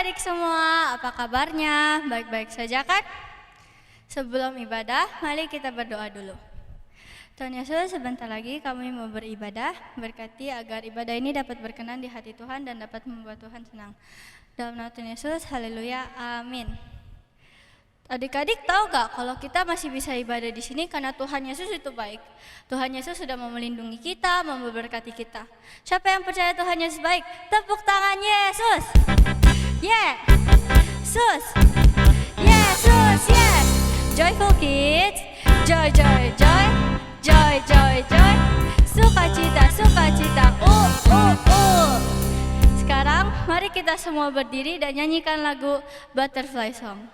adik-adik semua, apa kabarnya? Baik-baik saja kan? Sebelum ibadah, mari kita berdoa dulu. Tuhan Yesus, sebentar lagi kami mau beribadah. Berkati agar ibadah ini dapat berkenan di hati Tuhan dan dapat membuat Tuhan senang. Dalam nama Tuhan Yesus, haleluya, amin. Adik-adik tahu gak kalau kita masih bisa ibadah di sini karena Tuhan Yesus itu baik. Tuhan Yesus sudah melindungi kita, memberkati kita. Siapa yang percaya Tuhan Yesus baik? Tepuk tangan Yesus. Yeah, Yesus. Yesus, yeah. Joyful kids, joy, joy, joy, joy, joy, joy. Sukacita, sukacita. Sekarang mari kita semua berdiri dan nyanyikan lagu Butterfly Song.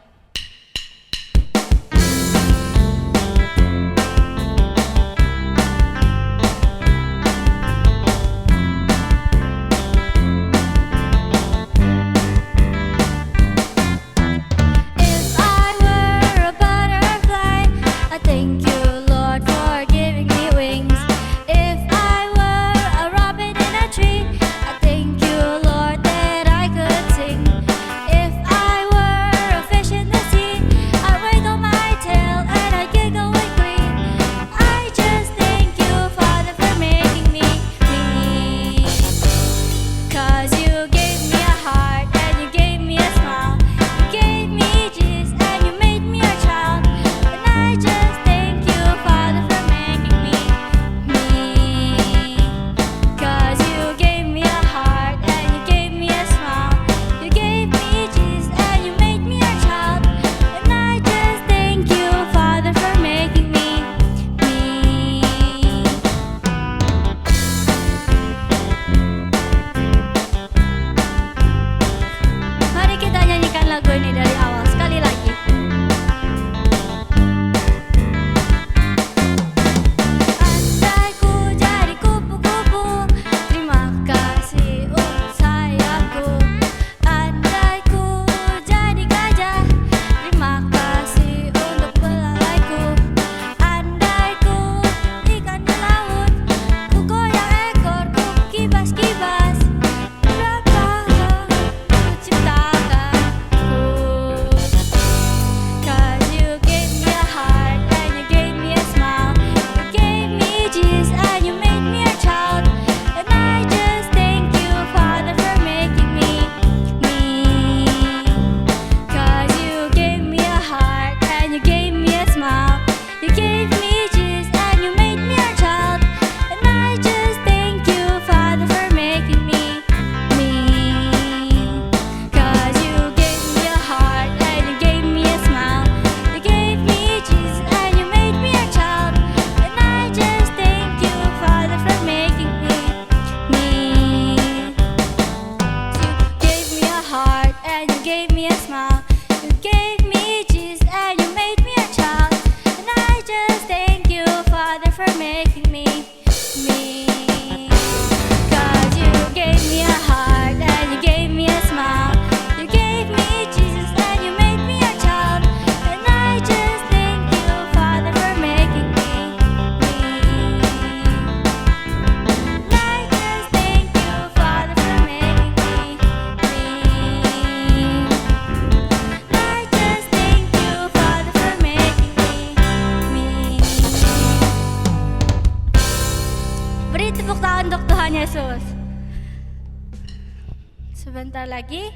Sebentar lagi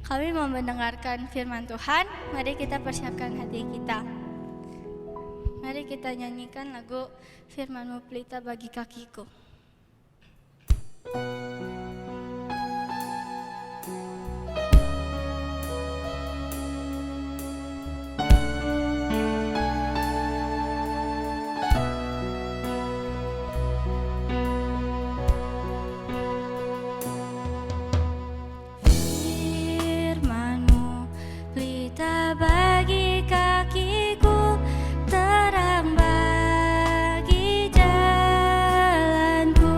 kami mau mendengarkan firman Tuhan. Mari kita persiapkan hati kita. Mari kita nyanyikan lagu Firman-Mu Pelita bagi kakiku. Bagi kakiku, terang bagi jalanku.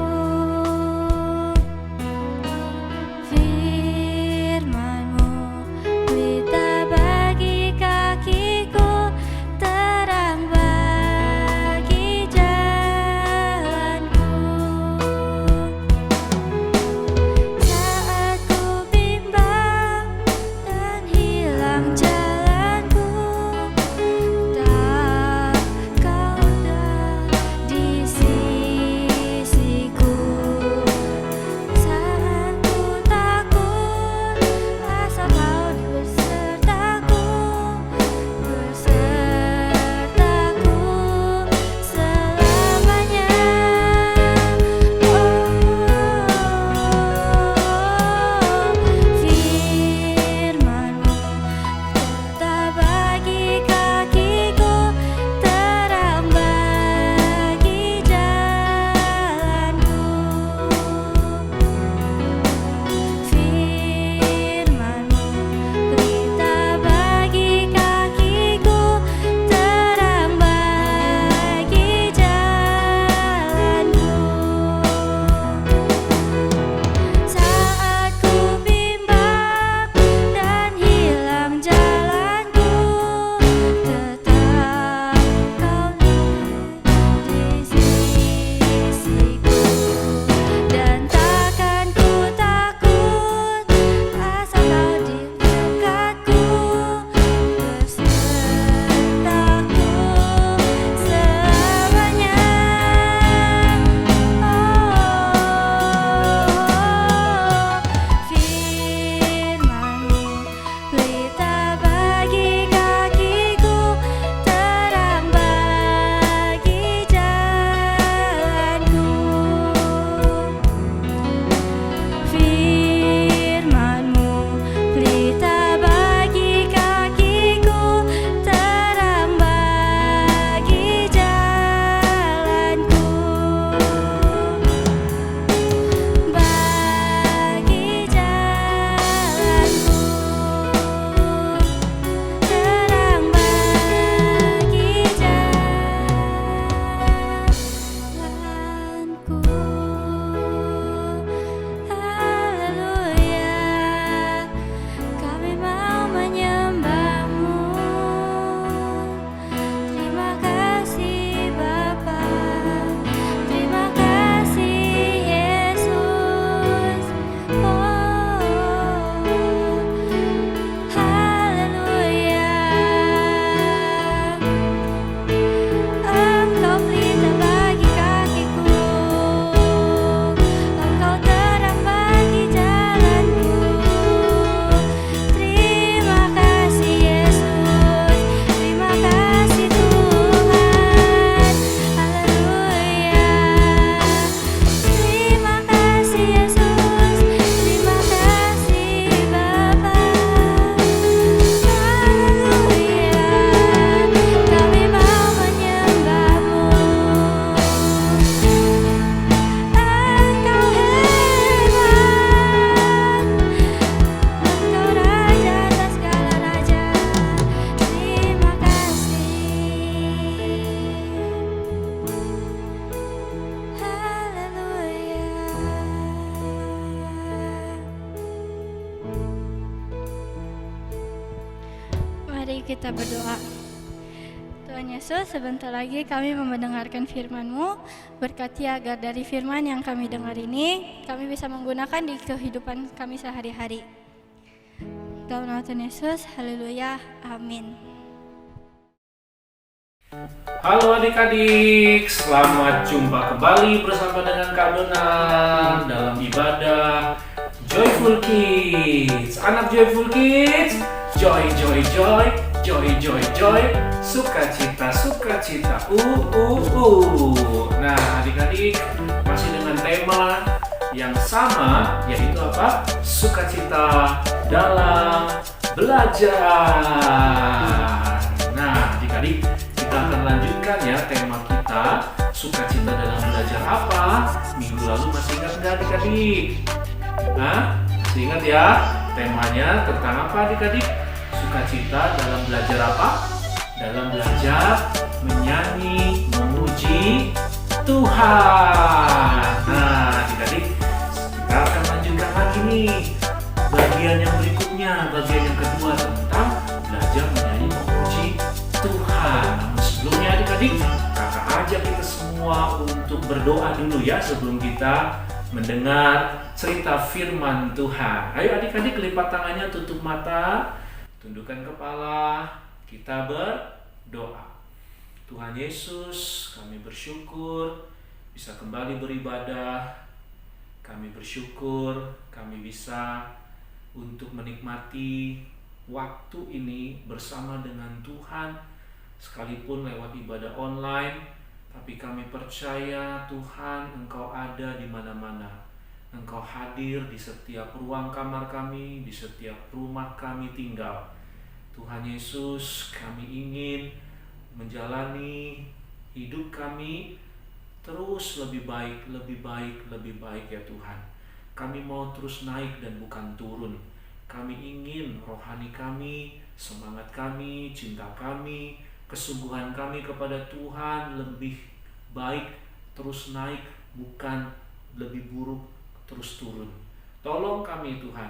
Mari kita berdoa. Tuhan Yesus, sebentar lagi kami mau mendengarkan firman-Mu. Berkati agar dari firman yang kami dengar ini, kami bisa menggunakan di kehidupan kami sehari-hari. Dalam nama Tuhan Yesus, haleluya, amin. Halo adik-adik, selamat jumpa kembali bersama dengan Kak Dona dalam ibadah Joyful Kids. Anak Joyful Kids, joy, joy, joy, joy, joy, joy, sukacita, sukacita, Nah adik-adik, masih dengan tema yang sama, yaitu apa? Sukacita dalam belajar. Nah adik-adik, kita akan lanjutkan ya tema kita, sukacita dalam belajar apa? Minggu lalu masih ingat nggak adik-adik? Masih ingat ya? Temanya tentang apa adik-adik? Sukacita dalam belajar apa? Dalam belajar menyanyi, memuji Tuhan. Nah adik-adik, kita akan lanjutkan lagi nih bagian yang berikutnya, bagian yang kedua tentang belajar menyanyi, memuji Tuhan. Namun sebelumnya adik-adik, kakak ajak kita semua untuk berdoa dulu ya sebelum kita mendengar cerita firman Tuhan. Ayo adik-adik, lipat tangannya, tutup mata, tundukkan kepala, kita berdoa. Tuhan Yesus, kami bersyukur bisa kembali beribadah. Kami bersyukur kami bisa untuk menikmati waktu ini bersama dengan Tuhan, sekalipun lewat ibadah online. Tapi kami percaya Tuhan, Engkau ada di mana-mana. Engkau hadir di setiap ruang kamar kami, di setiap rumah kami tinggal. Tuhan Yesus, kami ingin menjalani hidup kami terus lebih baik, lebih baik, lebih baik ya Tuhan. Kami mau terus naik dan bukan turun. Kami ingin rohani kami, semangat kami, cinta kami, kesungguhan kami kepada Tuhan lebih baik, terus naik, bukan lebih buruk, terus turun. Tolong kami Tuhan,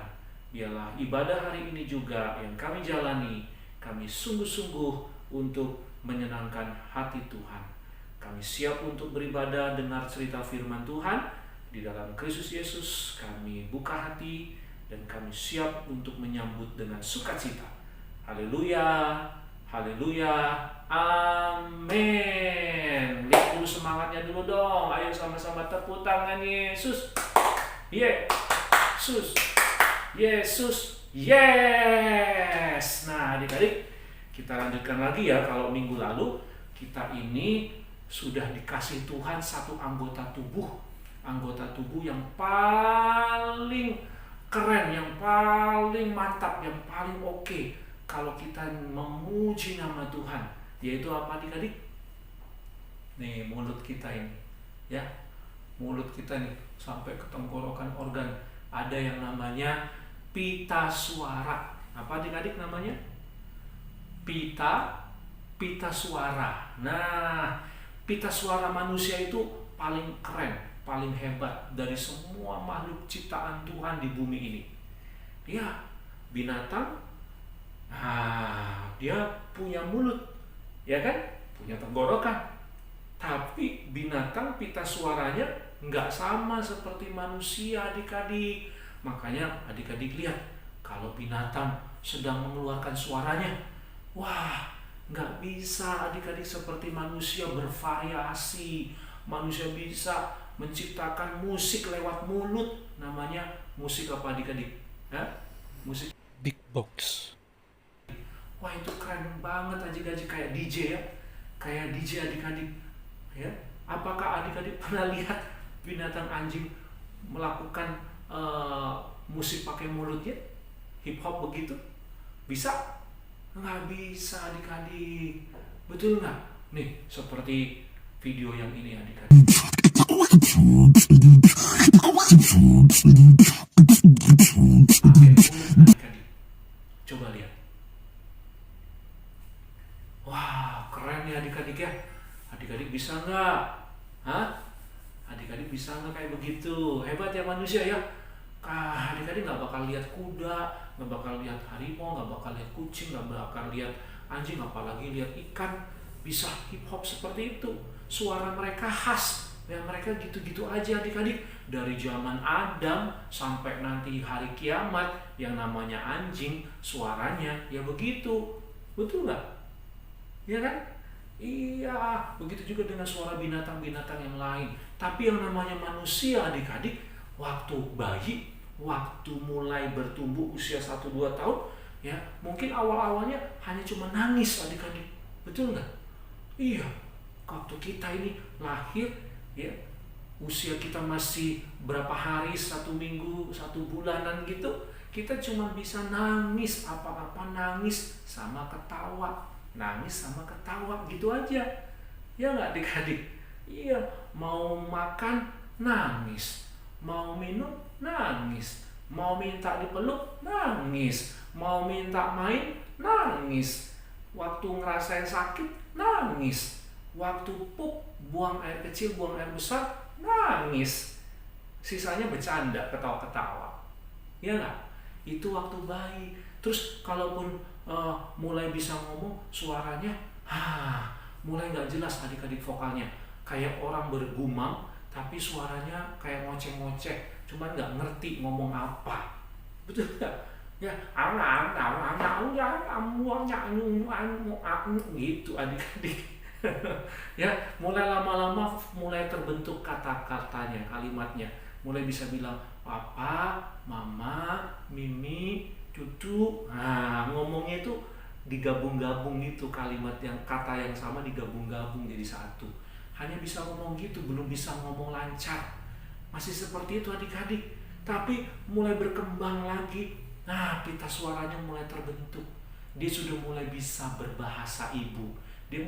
biarlah ibadah hari ini juga yang kami jalani, kami sungguh-sungguh untuk menyenangkan hati Tuhan. Kami siap untuk beribadah, dengar cerita firman Tuhan. Di dalam Kristus Yesus kami buka hati dan kami siap untuk menyambut dengan sukacita. Haleluya, haleluya, amin. Lihat dulu semangatnya dulu dong. Ayo sama-sama tepuk tangan Yesus. Yesus, Yesus, yes. Nah adik-adik, kita lanjutkan lagi ya. Kalau minggu lalu kita ini sudah dikasih Tuhan satu anggota tubuh yang paling keren, yang paling mantap, yang paling oke kalau kita memuji nama Tuhan, yaitu apa adik-adik? Nih mulut kita ini ya, mulut kita nih sampai ke tenggorokan organ, ada yang namanya pita suara. Apa adik-adik namanya? Pita suara. Nah, pita suara manusia itu paling keren, paling hebat dari semua makhluk ciptaan Tuhan di bumi ini. Ya, binatang, dia punya mulut, ya kan? Punya tenggorokan. Tapi binatang pita suaranya nggak sama seperti manusia adik-adik. Makanya adik-adik lihat, kalau binatang sedang mengeluarkan suaranya, wah, nggak bisa adik-adik seperti manusia bervariasi. Manusia bisa menciptakan musik lewat mulut. Namanya musik apa adik-adik? Musik beatbox. Wah itu keren banget adik-adik, kayak DJ ya. Kayak DJ adik-adik ya. Apakah adik-adik pernah lihat binatang anjing melakukan musik pakai mulutnya? Hip hop begitu? Bisa? Nggak bisa adik-adik. Betul nggak? Nih seperti video yang ini adik-adik. Coba lihat. Wah keren ya adik-adik ya. Adik-adik bisa nggak? Adik-adik bisa nggak kayak begitu? Hebat ya manusia ya. Adik-adik nggak bakal lihat kuda, nggak bakal lihat harimau, nggak bakal lihat kucing, nggak bakal lihat anjing, apalagi lihat ikan bisa hip hop seperti itu. Suara mereka khas, ya mereka gitu-gitu aja adik-adik. Dari zaman Adam sampai nanti hari kiamat, yang namanya anjing suaranya ya begitu. Betul nggak? Ya kan? Iya, begitu juga dengan suara binatang-binatang yang lain. Tapi yang namanya manusia adik-adik, waktu bayi, waktu mulai bertumbuh usia 1-2 tahun, ya mungkin awal-awalnya hanya cuma nangis adik-adik. Betul nggak? Iya, waktu kita ini lahir, ya usia kita masih berapa hari, 1 minggu, 1 bulanan gitu, kita cuma bisa nangis, apa-apa nangis sama ketawa, nangis sama ketawa gitu aja. Ya nggak adik-adik? Iya, mau makan nangis, mau minum nangis, mau minta dipeluk nangis, mau minta main nangis, waktu ngerasain sakit nangis, waktu pup, buang air kecil, buang air besar nangis, sisanya bercanda, ketawa-ketawa. Ya nggak? Itu waktu bayi. Terus kalaupun mulai bisa ngomong, suaranya mulai nggak jelas adik-adik vokalnya, kayak orang bergumam tapi suaranya kayak ngoceh-ngoceh, cuman nggak ngerti ngomong apa. Betul nggak? Ya gitu adik-adik. Ya mulai lama-lama mulai terbentuk kata-katanya, kalimatnya, mulai bisa bilang papa, mama, mimi, cucu. Nah ngomongnya itu digabung-gabung gitu, kalimat yang kata yang sama digabung-gabung jadi satu. Hanya bisa ngomong gitu, belum bisa ngomong lancar, masih seperti itu adik-adik. Tapi mulai berkembang lagi, nah pita suaranya mulai terbentuk, dia sudah mulai bisa berbahasa ibu, dia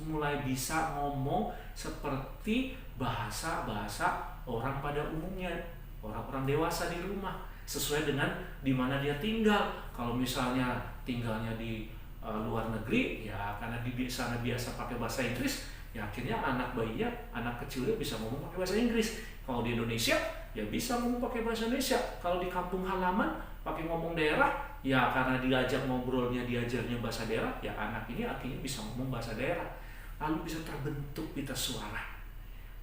mulai bisa ngomong seperti bahasa-bahasa orang pada umumnya, orang-orang dewasa di rumah, sesuai dengan di mana dia tinggal. Kalau misalnya tinggalnya di luar negeri, ya karena di sana biasa pakai bahasa Inggris, ya akhirnya anak bayinya, anak kecilnya bisa ngomong pakai bahasa Inggris. Kalau di Indonesia, ya bisa ngomong pakai bahasa Indonesia. Kalau di kampung halaman pakai ngomong daerah, ya karena diajak ngobrolnya, diajarnya bahasa daerah, ya anak ini akhirnya bisa ngomong bahasa daerah. Lalu bisa terbentuk pita suara.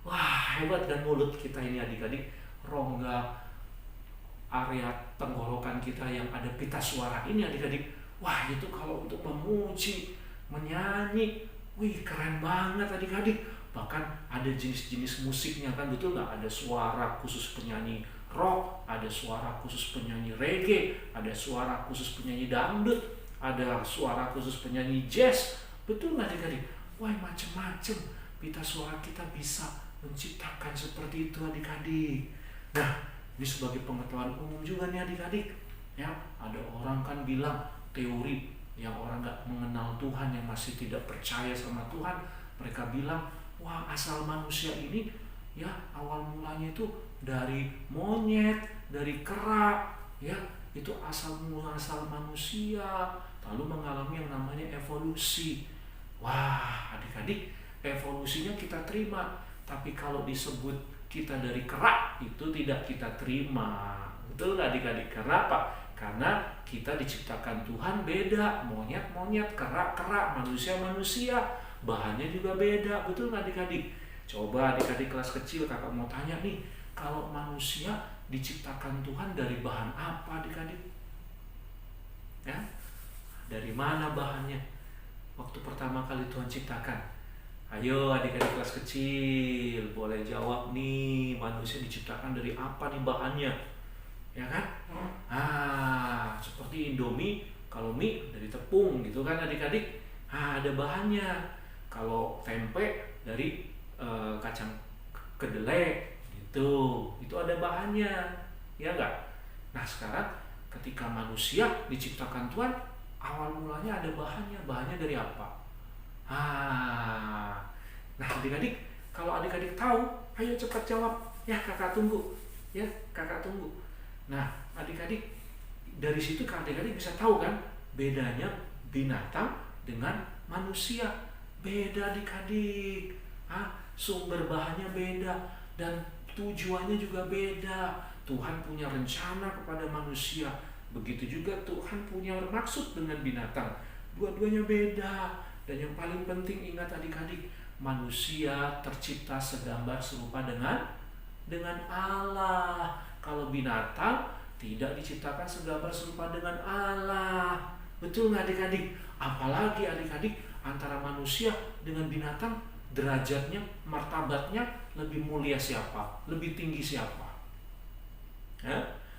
Wah, hebat kan mulut kita ini adik-adik. Rongga area tenggorokan kita yang ada pita suara ini adik-adik. Wah, itu kalau untuk memuji, menyanyi, wih keren banget adik-adik. Bahkan ada jenis-jenis musiknya kan, betul nggak? Ada suara khusus penyanyi rock, ada suara khusus penyanyi reggae, ada suara khusus penyanyi dangdut, ada suara khusus penyanyi jazz. Betul nggak adik-adik? Wah, macem-macem pita suara kita bisa menciptakan seperti itu adik-adik. Nah, ini sebagai pengetahuan umum juga nih adik-adik. Ya, ada orang kan bilang teori yang orang nggak mengenal Tuhan, yang masih tidak percaya sama Tuhan, mereka bilang, wah asal manusia ini ya awal mulanya itu dari monyet, dari kera, ya itu asal manusia, lalu mengalami yang namanya evolusi. Wah adik-adik, evolusinya kita terima, tapi kalau disebut kita dari kera itu tidak kita terima. Betul nggak adik-adik? Karena apa? Karena kita diciptakan Tuhan beda, monyet-monyet, kera-kera, manusia-manusia, bahannya juga beda. Betul nggak adik-adik? Coba adik-adik kelas kecil, kakak mau tanya nih, kalau manusia diciptakan Tuhan dari bahan apa adik-adik? Ya? Dari mana bahannya? Waktu pertama kali Tuhan ciptakan. Ayo adik-adik kelas kecil, boleh jawab nih, manusia diciptakan dari apa nih bahannya? Ya kan? Seperti Indomie, kalau mie dari tepung gitu kan adik-adik. Ada bahannya. Kalau tempe dari kacang kedelai gitu, itu ada bahannya, ya enggak? Nah sekarang ketika manusia diciptakan Tuhan, awal mulanya ada bahannya dari apa? Nah adik-adik, kalau adik-adik tahu, ayo cepat jawab, ya kakak tunggu, ya kakak tunggu. Nah adik-adik, dari situ adik-adik bisa tahu kan bedanya binatang dengan manusia. Beda adik-adik, sumber bahannya beda dan tujuannya juga beda. Tuhan punya rencana kepada manusia, begitu juga Tuhan punya maksud dengan binatang. Dua-duanya beda. Dan yang paling penting ingat adik-adik, manusia tercipta segambar serupa dengan Allah. Kalau binatang tidak diciptakan segambar serupa dengan Allah. Betul nggak adik-adik? Apalagi adik-adik, antara manusia dengan binatang, derajatnya, martabatnya lebih mulia siapa? Lebih tinggi siapa?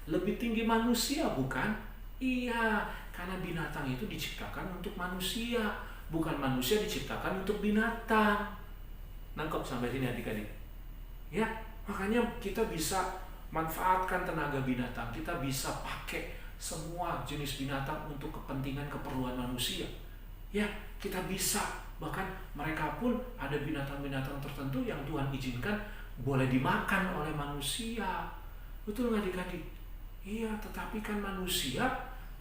Lebih tinggi manusia, bukan? Iya, karena binatang itu diciptakan untuk manusia, bukan manusia diciptakan untuk binatang. Nangkep sampai sini adik-adik? Ya, makanya kita bisa manfaatkan tenaga binatang. Kita bisa pakai semua jenis binatang untuk kepentingan keperluan manusia. Ya, kita bisa. Bahkan mereka pun ada binatang-binatang tertentu yang Tuhan izinkan boleh dimakan oleh manusia. Betul nggak adik-adik? Iya, tetapi kan manusia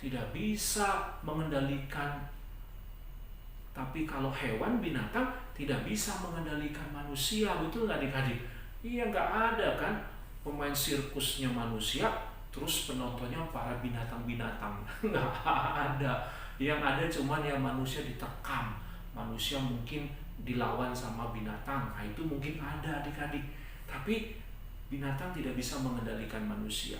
tidak bisa mengendalikan. Tapi kalau hewan, binatang tidak bisa mengendalikan manusia. Betul nggak adik-adik? Iya, nggak ada kan pemain sirkusnya manusia, terus penontonnya para binatang-binatang. Nggak ada. Yang ada cuman ya manusia diterkam. Manusia mungkin dilawan sama binatang. Nah, itu mungkin ada adik-adik. Tapi binatang tidak bisa mengendalikan manusia.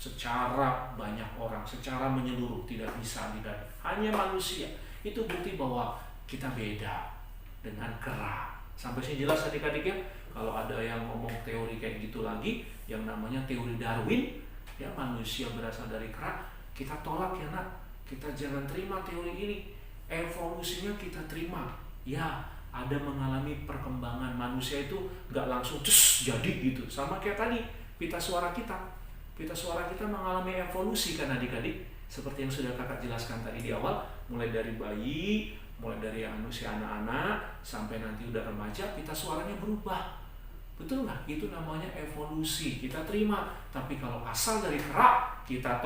Secara banyak orang, secara menyeluruh tidak bisa adik-adik. Hanya manusia. Itu bukti bahwa kita beda dengan kera. Sampai sini jelas adik-adik ya? Kalau ada yang ngomong teori kayak gitu lagi, yang namanya teori Darwin, ya manusia berasal dari kera, kita tolak ya nak. Kita jangan terima teori ini. Evolusinya kita terima. Ya, ada mengalami perkembangan. Manusia itu nggak langsung jadi gitu. Sama kayak tadi, pita suara kita. Pita suara kita mengalami evolusi kan adik-adik. Seperti yang sudah kakak jelaskan tadi di awal, mulai dari bayi, mulai dari yang usia anak-anak, sampai nanti udah remaja, pita suaranya berubah. Betul nggak? Itu namanya evolusi. Kita terima. Tapi kalau asal dari kera, kita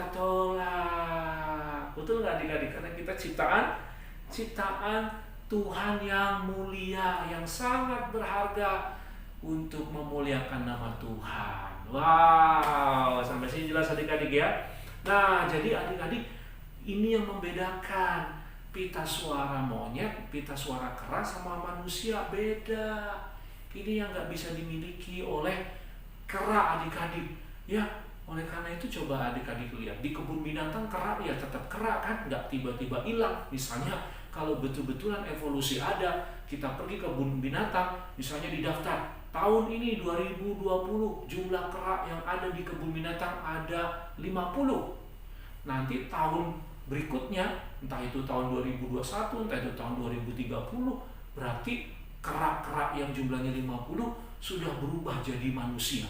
tolak. Betul nggak adik-adik? Karena kita ciptaan Tuhan yang mulia, yang sangat berharga untuk memuliakan nama Tuhan. Wow, sampai sini jelas adik-adik ya. Nah, jadi adik-adik, ini yang membedakan pita suara monyet, pita suara kera sama manusia beda. Ini yang nggak bisa dimiliki oleh kera adik-adik. Ya, oleh karena itu coba adik-adik lihat di kebun binatang, kera ya tetap kera kan, nggak tiba-tiba hilang. Misalnya kalau betul-betulan evolusi ada, kita pergi ke kebun binatang, misalnya didaftar tahun ini 2020 jumlah kera yang ada di kebun binatang ada 50. Nanti tahun berikutnya, entah itu tahun 2021, entah itu tahun 2030, berarti kera-kera yang jumlahnya 50 sudah berubah jadi manusia.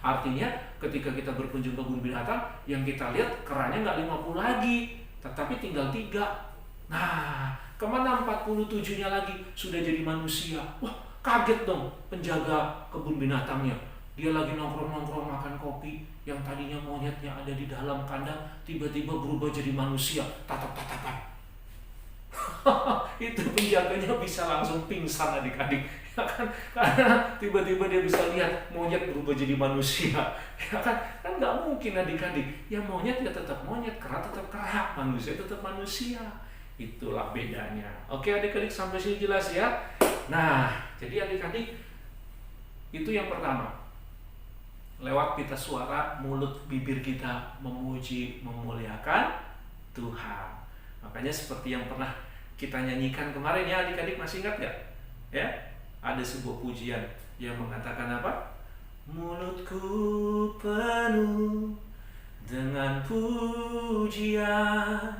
Artinya ketika kita berkunjung ke kebun binatang, yang kita lihat keranya nggak 50 lagi, tetapi tinggal 3. Nah, kemana 47-nya lagi sudah jadi manusia? Wah, kaget dong penjaga kebun binatangnya. Dia lagi nongkrong-nongkrong makan kopi, yang tadinya monyetnya ada di dalam kandang, tiba-tiba berubah jadi manusia, tatap-tatapan. Itu penjaganya bisa langsung pingsan adik-adik, ya kan? Karena tiba-tiba dia bisa lihat monyet berubah jadi manusia, ya kan? Kan nggak mungkin adik-adik. Ya monyet ya tetap monyet, kera tetap kera, manusia tetap manusia. Itulah bedanya. Oke adik-adik, sampai sini jelas ya. Nah, jadi adik-adik, itu yang pertama. Lewat pita suara, mulut bibir kita memuji, memuliakan Tuhan. Makanya seperti yang pernah kita nyanyikan kemarin ya adik-adik, masih ingat gak? Ya, ada sebuah pujian yang mengatakan apa? Mulutku penuh dengan pujian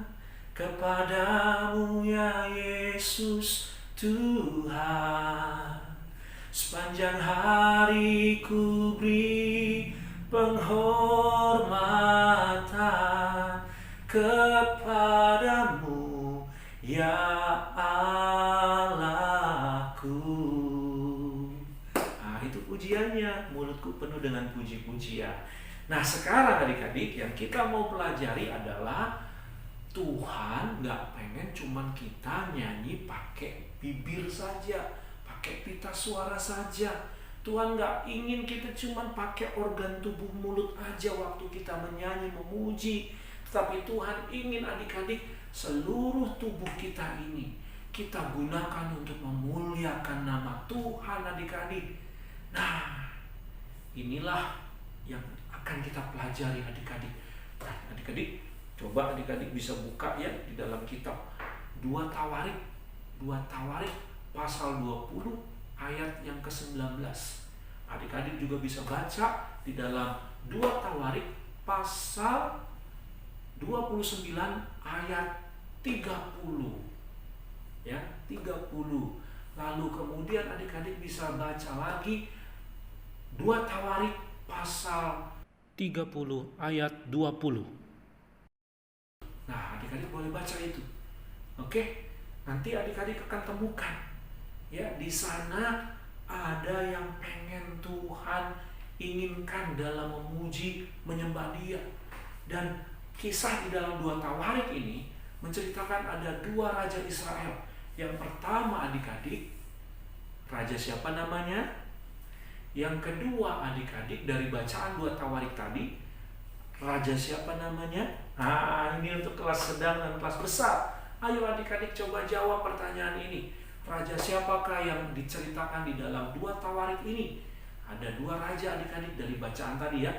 kepadamu ya Yesus Tuhan. Sepanjang hari ku beri penghormatan kepadamu ya Allahku. Nah, itu pujiannya, mulutku penuh dengan puji-pujian. Nah, sekarang adik-adik yang kita mau pelajari adalah Tuhan gak pengen cuman kita nyanyi pakai bibir saja, pakai pita suara saja. Tuhan gak ingin kita cuman pakai organ tubuh mulut aja waktu kita menyanyi, memuji. Tapi Tuhan ingin adik-adik seluruh tubuh kita ini kita gunakan untuk memuliakan nama Tuhan adik-adik. Nah, inilah yang akan kita pelajari adik-adik. Nah, adik-adik, coba adik-adik bisa buka ya di dalam kitab 2 Tawarik pasal 20 ayat yang ke-19. Adik-adik juga bisa baca di dalam 2 Tawarik pasal 29 ayat 30. Ya, 30. Lalu kemudian adik-adik bisa baca lagi 2 Tawarik pasal 30 ayat 20. Nah, adik-adik boleh baca itu. Oke? Nanti adik-adik akan temukan ya, di sana ada yang pengen Tuhan inginkan dalam memuji, menyembah Dia. Dan kisah di dalam 2 Tawarik ini menceritakan ada 2 raja Israel. Yang pertama adik-adik, raja siapa namanya? Yang kedua adik-adik, dari bacaan 2 Tawarik tadi, raja siapa namanya? Nah, ini untuk kelas sedang dan kelas besar. Ayo adik-adik coba jawab pertanyaan ini. Raja siapakah yang diceritakan di dalam 2 Tawarik ini? Ada 2 raja adik-adik dari bacaan tadi ya.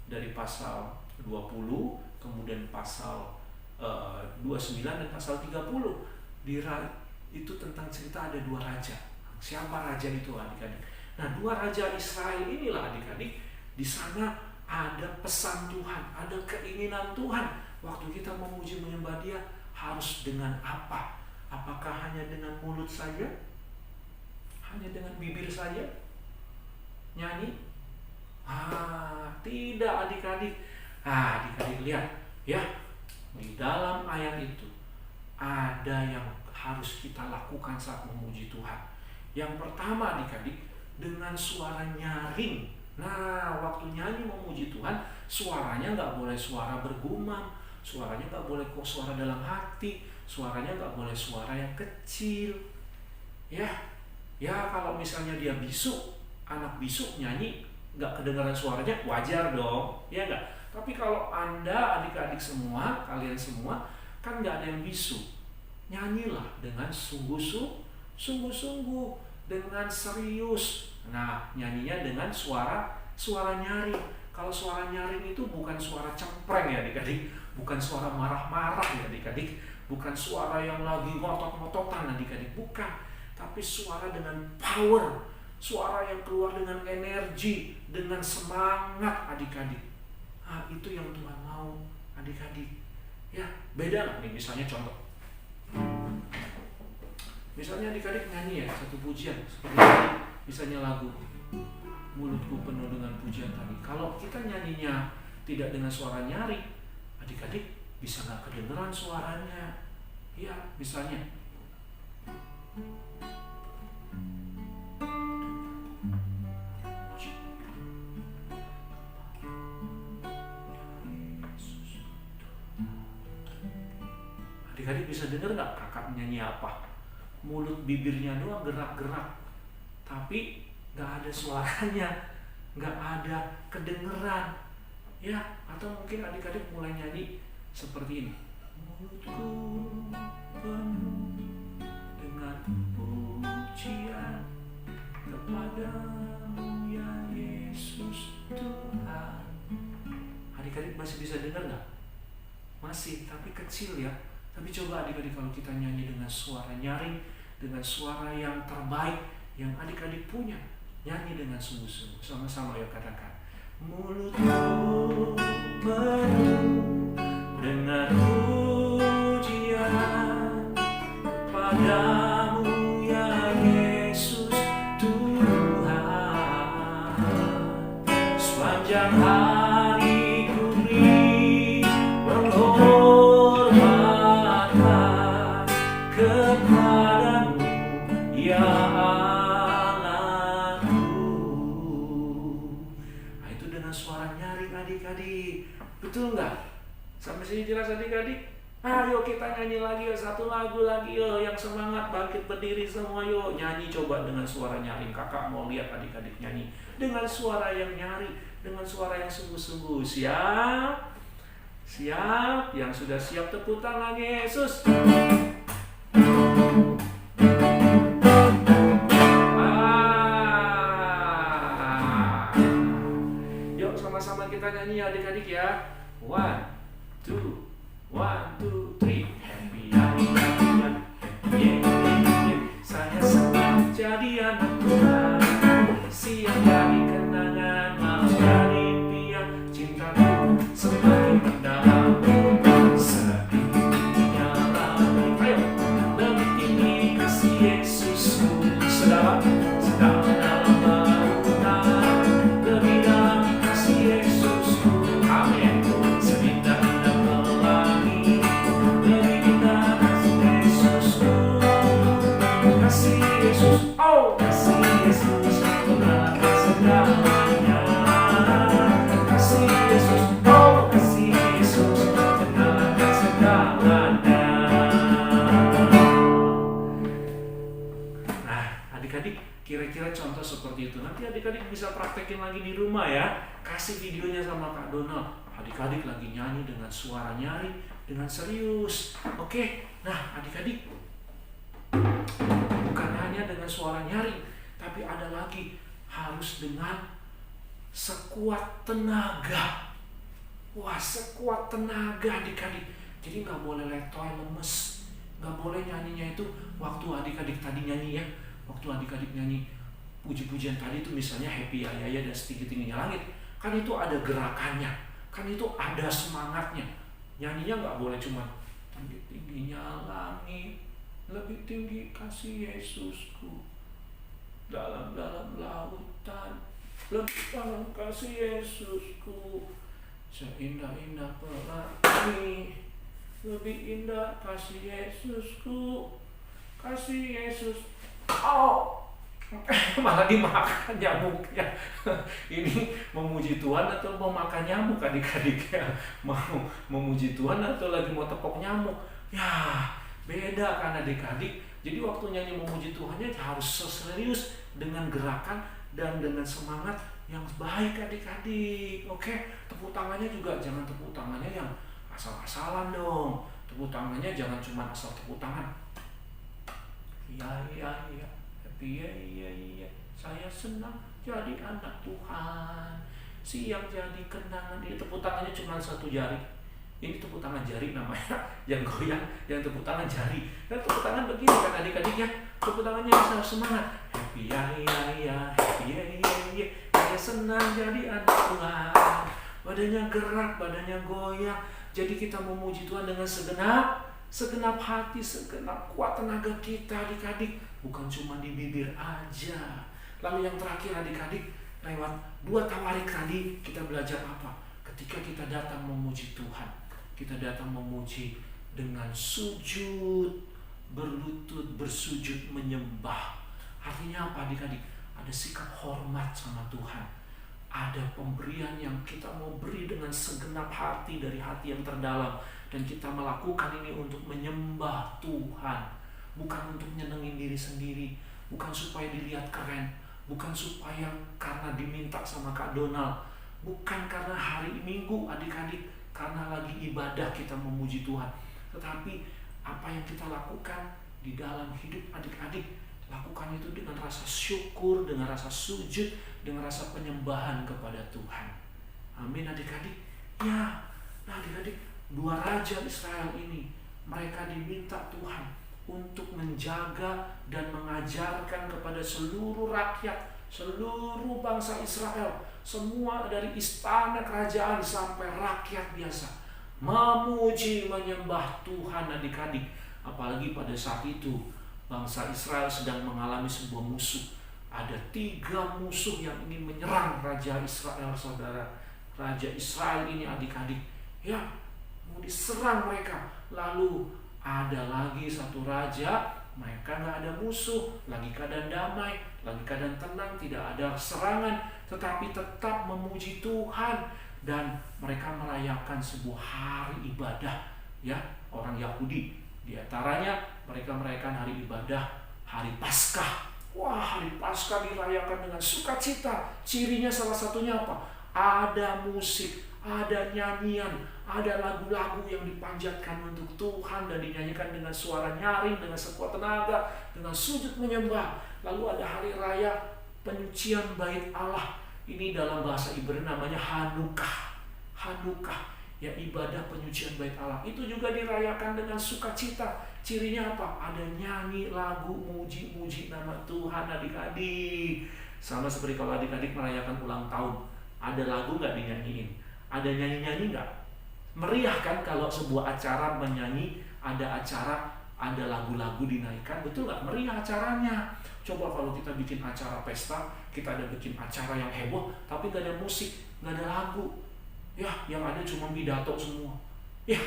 Dari pasal 20, kemudian pasal 29 dan pasal 30. Itu tentang cerita ada 2 raja. Siapa raja itu adik-adik? Nah, 2 raja Israel inilah adik-adik. Di sana ada pesan Tuhan, ada keinginan Tuhan. Waktu kita memuji menyembah Dia harus dengan apa? Apakah hanya dengan mulut saja? Hanya dengan bibir saja? Nyanyi? Tidak adik-adik. Adik-adik lihat ya, di dalam ayat itu ada yang harus kita lakukan saat memuji Tuhan. Yang pertama adik-adik, dengan suara nyaring. Nah, waktu nyanyi memuji Tuhan, suaranya nggak boleh suara bergumam, suaranya nggak boleh suara dalam hati, suaranya nggak boleh suara yang kecil. Ya, kalau misalnya dia bisu, anak bisu nyanyi nggak kedengaran suaranya, wajar dong, ya nggak? Tapi kalau Anda adik-adik semua, kalian semua kan nggak ada yang bisu, nyanyilah dengan sungguh-sungguh, dengan serius. Nah, nyanyinya dengan suara nyaring. Kalau suara nyaring itu bukan suara cempreng ya adik-adik, bukan suara marah-marah ya adik-adik, bukan suara yang lagi ngotot-ngototan adik-adik, bukan. Tapi suara dengan power, suara yang keluar dengan energi, dengan semangat adik-adik. Itu yang Tuhan mau adik-adik. Ya, beda nggak nih misalnya contoh. Misalnya adik-adik nyanyi ya satu pujian seperti ini, misalnya lagu Mulutku Penuh Dengan Pujian tadi. Kalau kita nyanyinya tidak dengan suara nyaring, adik-adik bisa nggak kedengeran suaranya. Ya, misalnya adik-adik bisa dengar nggak kakak nyanyi apa? Mulut bibirnya doang gerak-gerak, tapi nggak ada suaranya, nggak ada kedengeran, ya? Atau mungkin adik-adik mulai nyanyi seperti ini. Mulutku penuh dengan pujian kepadamu ya Yesus Tuhan. Adik-adik masih bisa dengar nggak? Masih, tapi kecil ya. Tapi coba adik-adik kalau kita nyanyi dengan suara nyaring, dengan suara yang terbaik yang adik-adik punya, nyanyi dengan sungguh-sungguh. Sama-sama ya katakan. Mulutku penuh dengan pujian padamu ya Yesus Tuhan. Sepanjang hari ku beri penghormatan kepadamu ya Allahku. Nah, itu dengan suara nyaring adik-adik. Betul nggak? Sampai sini jelas adik-adik? Ayo kita nyanyi lagi yuk, satu lagu lagi yuk, yang semangat bangkit berdiri semua yuk. Nyanyi coba dengan suara nyaring. Kakak mau lihat adik-adik nyanyi dengan suara yang nyaring, dengan suara yang sungguh-sungguh. Siap? Siap? Yang sudah siap tepuk tangan Yesus. Yuk sama-sama kita nyanyi adik-adik ya. 1, 2, 1, 2, 3. Happy hari raya, happy yeay. Saya senang jadi anak Tuhan. Siang jadi kenangan, malam jadi biang. Cintaku semakin mendalam. Setingginya langit, ayo lebih tinggi kasih Yesusku. Sedalam lautan, lebih dalam kasih Yesusku. Amin. Seindah-indah pelangi, lebih indah kasih Yesusku. Kasih Yesus, oh kasih Yesus, mengalahkan segalanya. Kasih Yesus, oh kasih Yesus, mengalahkan segalanya. Nah, adik-adik, kira-kira contoh seperti itu. Nanti adik-adik bisa praktekin lagi di rumah ya. Kasih videonya sama Kak Donald. Adik-adik lagi nyanyi dengan suara nyaring, dengan serius. Oke, nah adik-adik, bukan hanya dengan suara nyaring, tapi ada lagi harus dengan sekuat tenaga. Wah, sekuat tenaga adik-adik. Jadi nggak boleh letoy lemes, nggak boleh nyanyinya itu waktu adik-adik tadi nyanyi ya. Waktu adik-adik nyanyi puji-pujian tadi itu misalnya Happy Ayaya dan Setinggi-tingginya Langit, kan itu ada gerakannya, kan itu ada semangatnya. Nyanyinya nggak boleh cuma tinggi-tingginya langit, lebih tinggi kasih Yesusku, dalam-dalam lautan, lebih dalam kasih Yesusku, seindah-indah pelangi, lebih indah kasih Yesusku, kasih Yesus. Oh, malah dimakan nyamuknya. Ini memuji Tuhan atau mau makan nyamuk adik-adik ya? Mau memuji Tuhan atau lagi mau tepok nyamuk? Ya, beda kan adik-adik. Jadi waktu nyanyi memuji Tuhannya harus serius dengan gerakan dan dengan semangat yang baik adik-adik. Oke, tepuk tangannya juga jangan tepuk tangannya yang asal-asalan dong. Tepuk tangannya jangan cuma asal tepuk tangan. Iya, happy ya. Saya senang jadi anak Tuhan. Siang jadi kenangan. Ini tepuk tangannya cuma satu jari. Ini tepuk tangan jari namanya. Yang goyang, yang tepuk tangan jari. Dan tepuk tangan begini kan adik-adik ya. Tepuk tangannya harus semangat. Happy ya, happy ya. Saya senang jadi anak Tuhan. Badannya gerak, badannya goyang. Jadi kita memuji Tuhan dengan segenap hati, segenap kuat tenaga kita adik-adik. Bukan cuma di bibir aja. Lalu yang terakhir adik-adik, lewat 2 tawarik tadi kita belajar apa? Ketika kita datang memuji Tuhan, kita datang memuji dengan sujud, berlutut, bersujud, menyembah. Artinya apa adik-adik? Ada sikap hormat sama Tuhan. Ada pemberian yang kita mau beri dengan segenap hati dari hati yang terdalam. Dan kita melakukan ini untuk menyembah Tuhan. Bukan untuk nyenengin diri sendiri. Bukan supaya dilihat keren. Bukan supaya karena diminta sama Kak Donald. Bukan karena hari Minggu adik-adik. Karena lagi ibadah kita memuji Tuhan. Tetapi apa yang kita lakukan di dalam hidup adik-adik, lakukan itu dengan rasa syukur, dengan rasa sujud, dengan rasa penyembahan kepada Tuhan. Amin adik-adik. Ya, nah adik-adik, 2 raja Israel ini, mereka diminta Tuhan untuk menjaga dan mengajarkan kepada seluruh rakyat, seluruh bangsa Israel, semua dari istana kerajaan sampai rakyat biasa, memuji, menyembah Tuhan adik-adik. Apalagi pada saat itu bangsa Israel sedang mengalami sebuah musuh. Ada 3 musuh yang ingin menyerang Raja Israel, saudara. Raja Israel ini adik-adik, ya, mau diserang mereka. Lalu ada lagi satu raja, mereka nggak ada musuh, lagi keadaan damai, lagi keadaan tenang, tidak ada serangan, tetapi tetap memuji Tuhan. Dan mereka merayakan sebuah hari ibadah, ya, orang Yahudi. Di antaranya mereka merayakan hari ibadah, hari Paskah. Wah, hari Paskah dirayakan dengan sukacita. Cirinya salah satunya apa? ada musik, ada nyanyian, ada lagu-lagu yang dipanjatkan untuk Tuhan dan dinyanyikan dengan suara nyaring, dengan sekuat tenaga, dengan sujud menyembah. Lalu ada hari raya penyucian bait Allah. Ini dalam bahasa Ibrani namanya Hanukkah. Hanukkah, ya ibadah penyucian bait Allah. Itu juga dirayakan dengan sukacita. Cirinya apa? Ada nyanyi, lagu, muji-muji nama Tuhan adik-adik. Sama seperti kalau adik-adik merayakan ulang tahun. Ada lagu nggak dinyanyiin? Ada nyanyi-nyanyi nggak? Meriah kan kalau sebuah acara menyanyi, ada acara, ada lagu-lagu dinaikkan, betul nggak? Meriah acaranya. Coba kalau kita bikin acara pesta, kita ada bikin acara yang heboh, tapi nggak ada musik, nggak ada lagu. Ya, yang ada cuma pidato semua. Ya,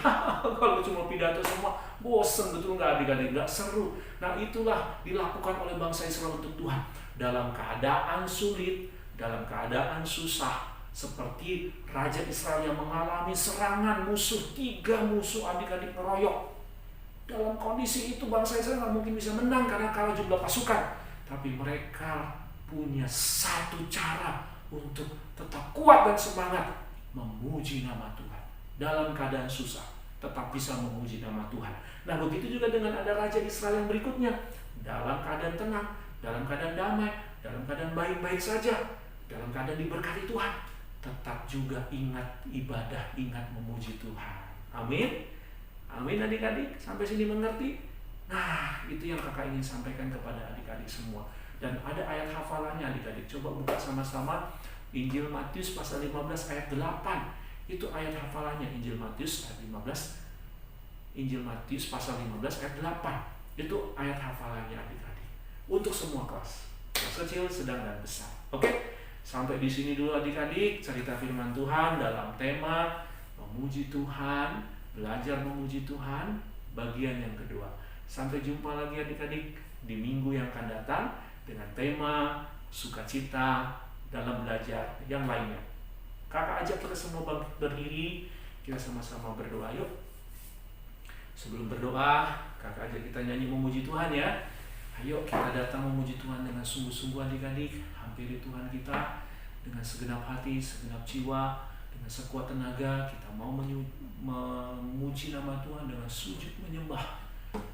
kalau cuma pidato semua, bosen betul nggak adik-adik? Nggak seru. Nah, itulah dilakukan oleh bangsa Israel untuk Tuhan. Dalam keadaan sulit, dalam keadaan susah, seperti Raja Israel yang mengalami serangan musuh, 3 musuh adik-adik ngeroyok. Dalam kondisi itu bangsa Israel nggak mungkin bisa menang karena kalah jumlah pasukan. Tapi mereka punya satu cara untuk tetap kuat dan semangat memuji nama Tuhan. Dalam keadaan susah, tetap bisa memuji nama Tuhan. Nah, begitu juga dengan ada Raja Israel yang berikutnya. Dalam keadaan tenang, dalam keadaan damai, dalam keadaan baik-baik saja, dalam keadaan diberkati Tuhan, tetap juga ingat ibadah, ingat memuji Tuhan. Amin. Amin adik-adik, sampai sini mengerti? Nah, itu yang kakak ingin sampaikan kepada adik-adik semua. Dan ada ayat hafalannya adik-adik. Coba buka sama-sama Injil Matius pasal 15 ayat 8. Itu ayat hafalannya, Injil Matius ayat 15. Injil Matius pasal 15 ayat 8. Itu ayat hafalannya adik-adik. Untuk semua kelas. Kelas kecil, sedang, dan besar. Oke? Sampai di sini dulu adik-adik cerita firman Tuhan dalam tema memuji Tuhan, belajar memuji Tuhan, bagian yang kedua. Sampai jumpa lagi adik-adik di minggu yang akan datang dengan tema sukacita dalam belajar yang lainnya. Kakak ajak kita semua bangkit berdiri, kita sama-sama berdoa yuk. Sebelum berdoa, kakak ajak kita nyanyi memuji Tuhan ya. Ayo kita datang memuji Tuhan dengan sungguh-sungguh adik-adik. Hampiri Tuhan kita dengan segenap hati, segenap jiwa, dengan sekuat tenaga. Kita mau memuji nama Tuhan dengan sujud menyembah,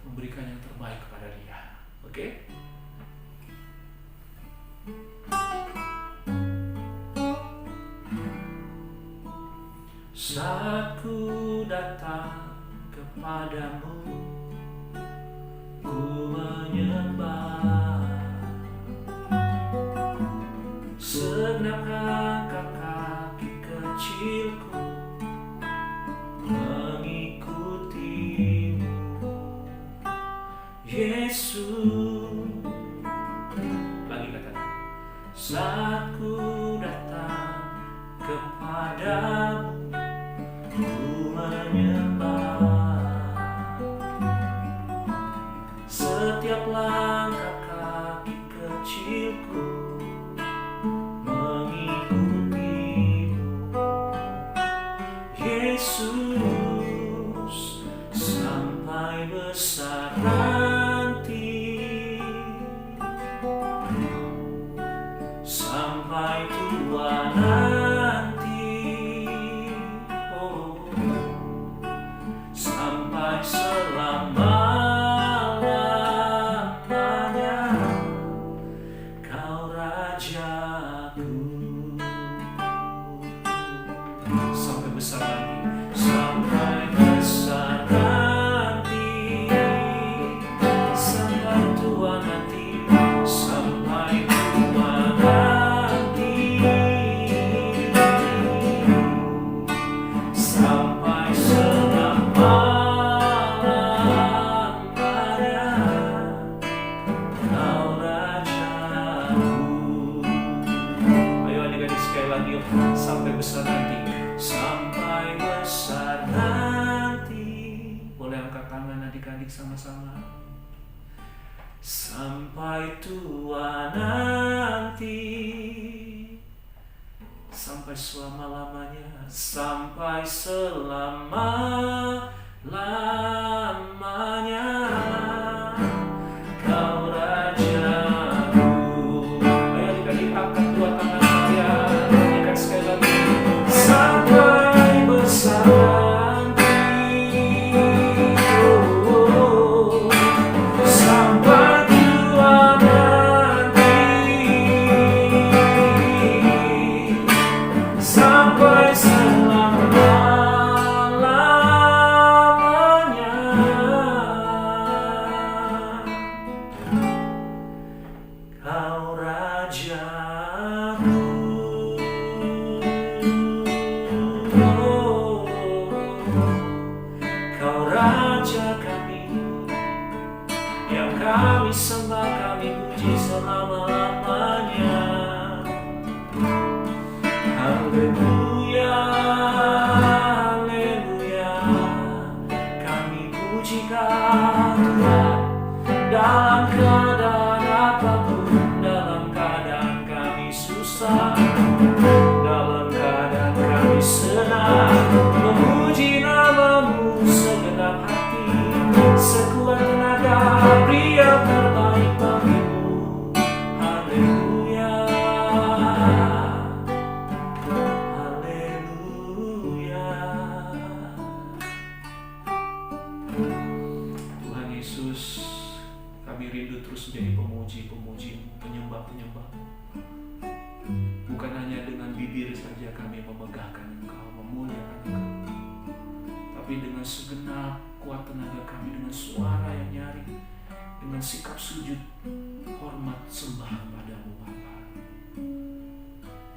memberikan yang terbaik kepada Dia. Oke? Saat ku datang kepadamu, ku menyembah, segenap langkah kaki kecilku mengikutimu, Yesus. Lagi katakan, saat ku datang kepadamu, ku menyembah, setiap langkah kaki kecilku mengikutimu, Yesus, sampai besar nanti, sampai tua nanti, oh, sampai selama-lamanya Kau Rajaku. Sampai besar nanti, sampai besar nanti, sampai tua nanti, sampai tua nanti, sampai selama-lamanya Kau Rajaku. Ayo adik-adik sekali lagi yuk. Sampai besar nanti, sampai besar nanti. Boleh angkat tangan adik-adik sama-sama. Sampai tua nanti, sampai selama-lamanya, sampai selama-lamanya Kau Rajaku. Ayo adik-adik angkat dua tangan kalian, nyanyikan sekali lagi. sembah, kami puji selama-lamanya. Haleluya, haleluya, kami pujikan Tuhan. Dalam keadaan apapun, dalam keadaan kami susah, dalam keadaan kami senang, memuji nama-Mu segenap hati, sekuat tenaga, beri yang terbaik bagi-Mu. Haleluya, haleluya. Tuhan Yesus, kami rindu terus menjadi pemuji-pemuji-Mu, penyembah-penyembah. Bukan hanya dengan bibir saja kami memegahkan Engkau, memuliakan Engkau, tapi dengan segenap kuat tenaga kami, dengan suara yang nyaring, dengan sikap sujud, hormat, sembah kepada-Mu Bapa.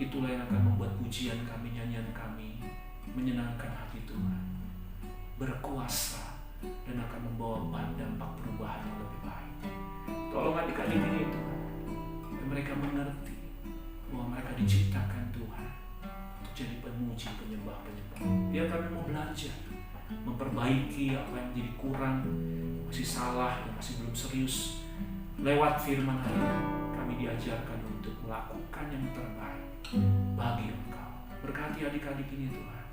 Itulah yang akan membuat pujian kami, nyanyian kami menyenangkan hati Tuhan, berkuasa, dan akan membawa dampak perubahan yang lebih baik. Tolong adik-adik ini Tuhan, dan mereka mengerti bahwa mereka diciptakan Tuhan untuk jadi pemuji, penyembah-penyembah. Biar kami mau belajar, memperbaiki apa yang jadi kurang, masih salah, dan masih belum serius. Lewat firman hari ini, kami diajarkan untuk melakukan yang terbaik bagi Engkau. Berkati adik-adik ini Tuhan,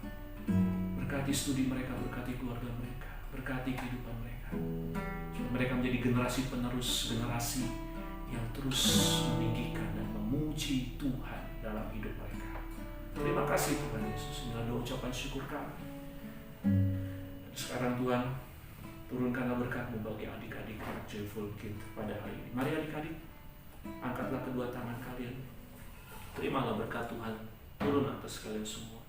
berkati studi mereka, berkati keluarga mereka, berkati kehidupan mereka, supaya mereka menjadi generasi penerus, generasi yang terus meninggikan dan memuji Tuhan dalam hidup mereka. Terima kasih Tuhan Yesus, inilah doa ucapan syukur kami. Dan sekarang Tuhan, turunkanlah berkat-Mu bagi adik-adik anak Joyful Kids pada hari ini. Mari adik-adik, angkatlah kedua tangan kalian. Terimalah berkat Tuhan turun atas kalian semua.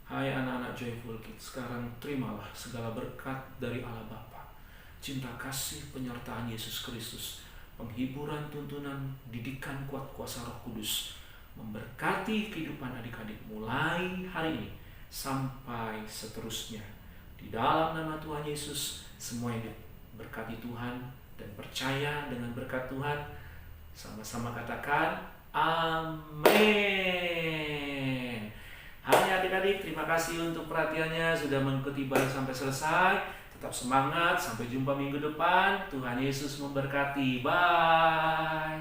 Hai anak-anak Joyful Kids, sekarang terimalah segala berkat dari Allah Bapa, cinta kasih penyertaan Yesus Kristus, penghiburan, tuntunan, didikan kuat kuasa Roh Kudus, memberkati kehidupan adik-adik mulai hari ini sampai seterusnya. Di dalam nama Tuhan Yesus, semua yang diberkati Tuhan dan percaya dengan berkat Tuhan, sama-sama katakan amin. Hai adik-adik, terima kasih untuk perhatiannya, sudah mengikuti ibadah sampai selesai. Tetap semangat, sampai jumpa minggu depan. Tuhan Yesus memberkati. Bye.